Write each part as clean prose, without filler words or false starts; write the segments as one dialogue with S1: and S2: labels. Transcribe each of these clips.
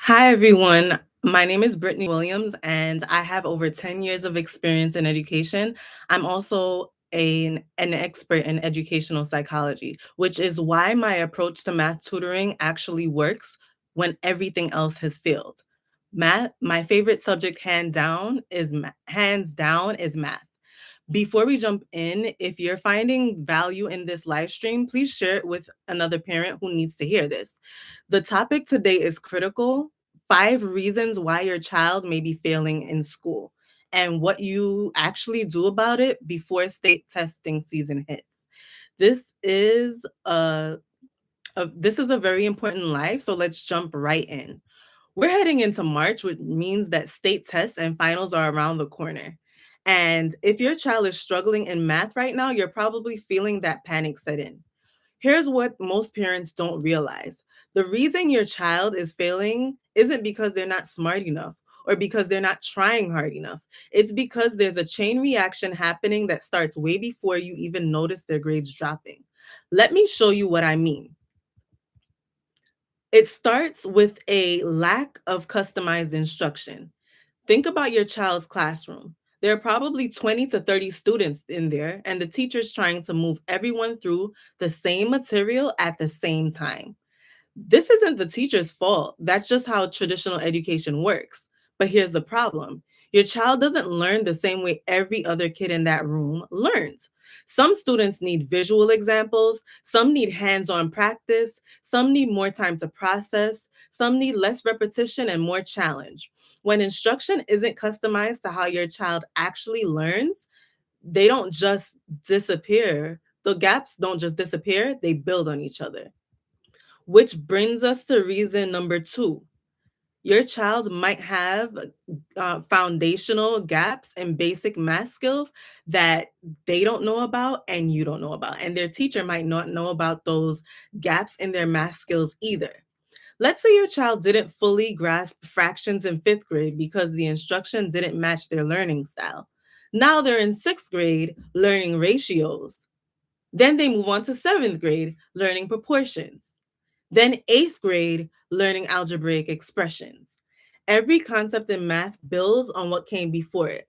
S1: Hi, everyone. My name is Britney Williams, and I have over 10 years of experience in education. I'm also an expert in educational psychology, which is why my approach to math tutoring actually works when everything else has failed. Math, my favorite subject hands down is math. Before we jump in, if you're finding value in this live stream, please share it with another parent who needs to hear this. The topic today is critical: 5 reasons why your child may be failing in school and what you actually do about it before state testing season hits. This is a very important life, so let's jump right in. We're heading into March, which means that state tests and finals are around the corner. And if your child is struggling in math right now, you're probably feeling that panic set in. Here's what most parents don't realize: the reason your child is failing isn't because they're not smart enough or because they're not trying hard enough. It's because there's a chain reaction happening that starts way before you even notice their grades dropping. Let me show you what I mean. It starts with a lack of customized instruction. Think about your child's classroom. There are probably 20 to 30 students in there, and the teacher's trying to move everyone through the same material at the same time. This isn't the teacher's fault. That's just how traditional education works. But here's the problem: your child doesn't learn the same way every other kid in that room learns. Some students need visual examples, some need hands on practice, some need more time to process, some need less repetition and more challenge. When instruction isn't customized to how your child actually learns, they don't just disappear. The gaps don't just disappear, they build on each other. Which brings us to reason number two. Your child might have foundational gaps in basic math skills that they don't know about and you don't know about. And their teacher might not know about those gaps in their math skills either. Let's say your child didn't fully grasp fractions in fifth grade because the instruction didn't match their learning style. Now they're in sixth grade learning ratios. Then they move on to seventh grade learning proportions. Then eighth grade, learning algebraic expressions. Every concept in math builds on what came before it.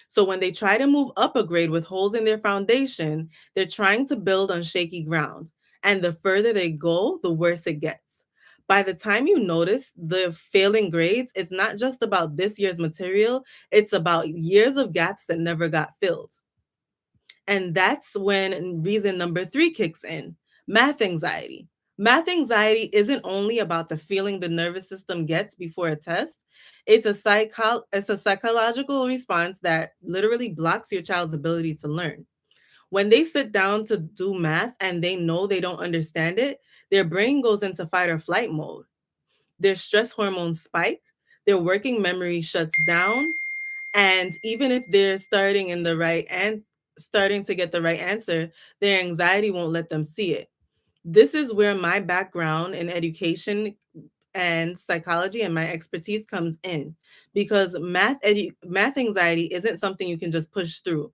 S1: So when they try to move up a grade with holes in their foundation, they're trying to build on shaky ground. And the further they go, the worse it gets. By the time you notice the failing grades, it's not just about this year's material, it's about years of gaps that never got filled. And that's when reason number three kicks in: math anxiety. Math anxiety isn't only about the feeling the nervous system gets before a test. It's a psychological response that literally blocks your child's ability to learn. When they sit down to do math and they know they don't understand it, their brain goes into fight or flight mode. Their stress hormones spike, their working memory shuts down, and even if they're starting to get the right answer, their anxiety won't let them see it. This is where my background in education and psychology and my expertise comes in, because math anxiety isn't something you can just push through.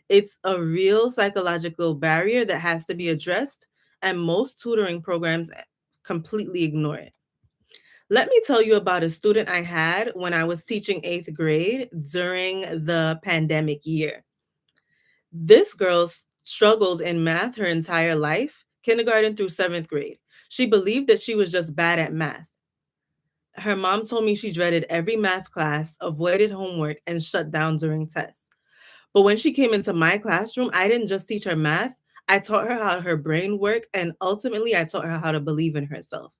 S1: It's a real psychological barrier that has to be addressed, and most tutoring programs completely ignore it. Let me tell you about a student I had when I was teaching eighth grade during the pandemic year. This girl struggled in math her entire life, kindergarten through seventh grade. She believed that she was just bad at math. Her mom told me she dreaded every math class, avoided homework, and shut down during tests. But when she came into my classroom, I didn't just teach her math, I taught her how her brain worked, and ultimately, I taught her how to believe in herself.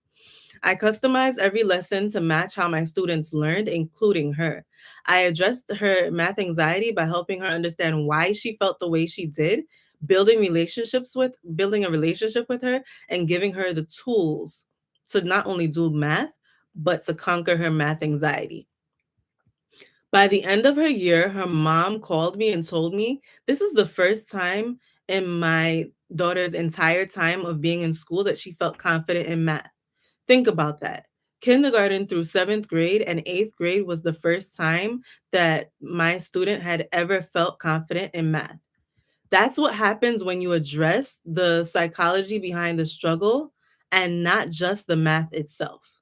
S1: I customized every lesson to match how my students learned, including her. I addressed her math anxiety by helping her understand why she felt the way she did, building a relationship with her, and giving her the tools to not only do math, but to conquer her math anxiety. By the end of her year, her mom called me and told me this is the first time in my daughter's entire time of being in school that she felt confident in math. Think about that. Kindergarten through seventh grade and eighth grade was the first time that my student had ever felt confident in math. That's what happens when you address the psychology behind the struggle and not just the math itself.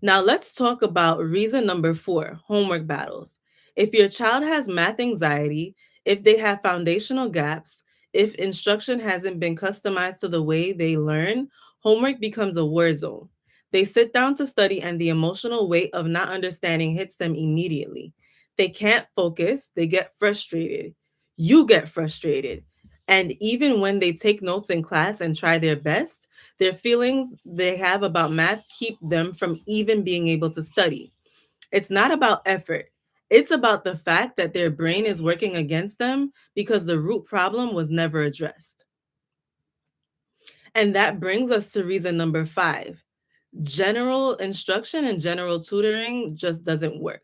S1: Now, let's talk about reason number four, homework battles. If your child has math anxiety, if they have foundational gaps, if instruction hasn't been customized to the way they learn, homework becomes a war zone. They sit down to study, and the emotional weight of not understanding hits them immediately. They can't focus, they get frustrated. You get frustrated. And even when they take notes in class and try their best, their feelings they have about math keep them from even being able to study. It's not about effort. It's about the fact that their brain is working against them because the root problem was never addressed. And that brings us to reason number five. General instruction and general tutoring just doesn't work.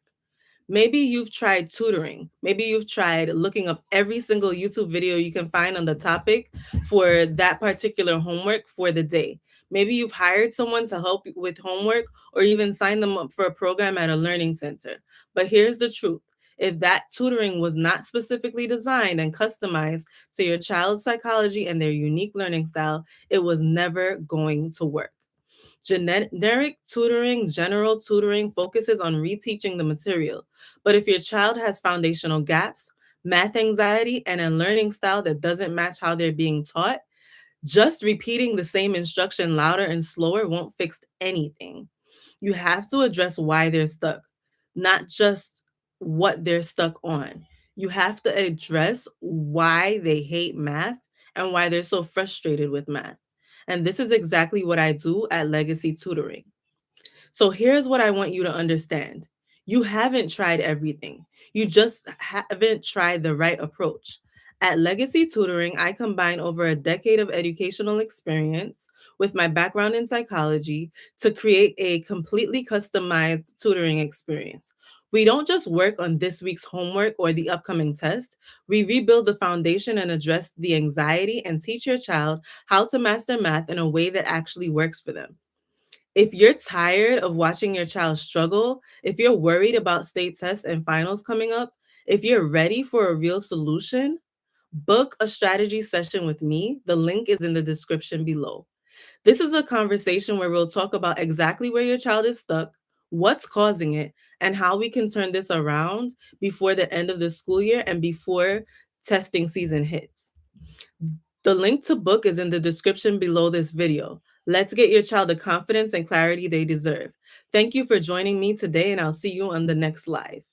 S1: Maybe you've tried tutoring. Maybe you've tried looking up every single YouTube video you can find on the topic for that particular homework for the day. Maybe you've hired someone to help with homework or even signed them up for a program at a learning center. But here's the truth. If that tutoring was not specifically designed and customized to your child's psychology and their unique learning style, it was never going to work. Generic tutoring, general tutoring focuses on reteaching the material. But if your child has foundational gaps, math anxiety, and a learning style that doesn't match how they're being taught, just repeating the same instruction louder and slower won't fix anything. You have to address why they're stuck, not just what they're stuck on. You have to address why they hate math and why they're so frustrated with math. And this is exactly what I do at Legacy Tutoring. So here's what I want you to understand. You haven't tried everything. You just haven't tried the right approach. At Legacy Tutoring, I combine over a decade of educational experience with my background in psychology to create a completely customized tutoring experience. We don't just work on this week's homework or the upcoming test. We rebuild the foundation and address the anxiety and teach your child how to master math in a way that actually works for them. If you're tired of watching your child struggle, if you're worried about state tests and finals coming up, if you're ready for a real solution, book a strategy session with me. The link is in the description below. This is a conversation where we'll talk about exactly where your child is stuck, what's causing it, and how we can turn this around before the end of the school year and before testing season hits. The link to book is in the description below this video. Let's get your child the confidence and clarity they deserve. Thank you for joining me today, and I'll see you on the next live.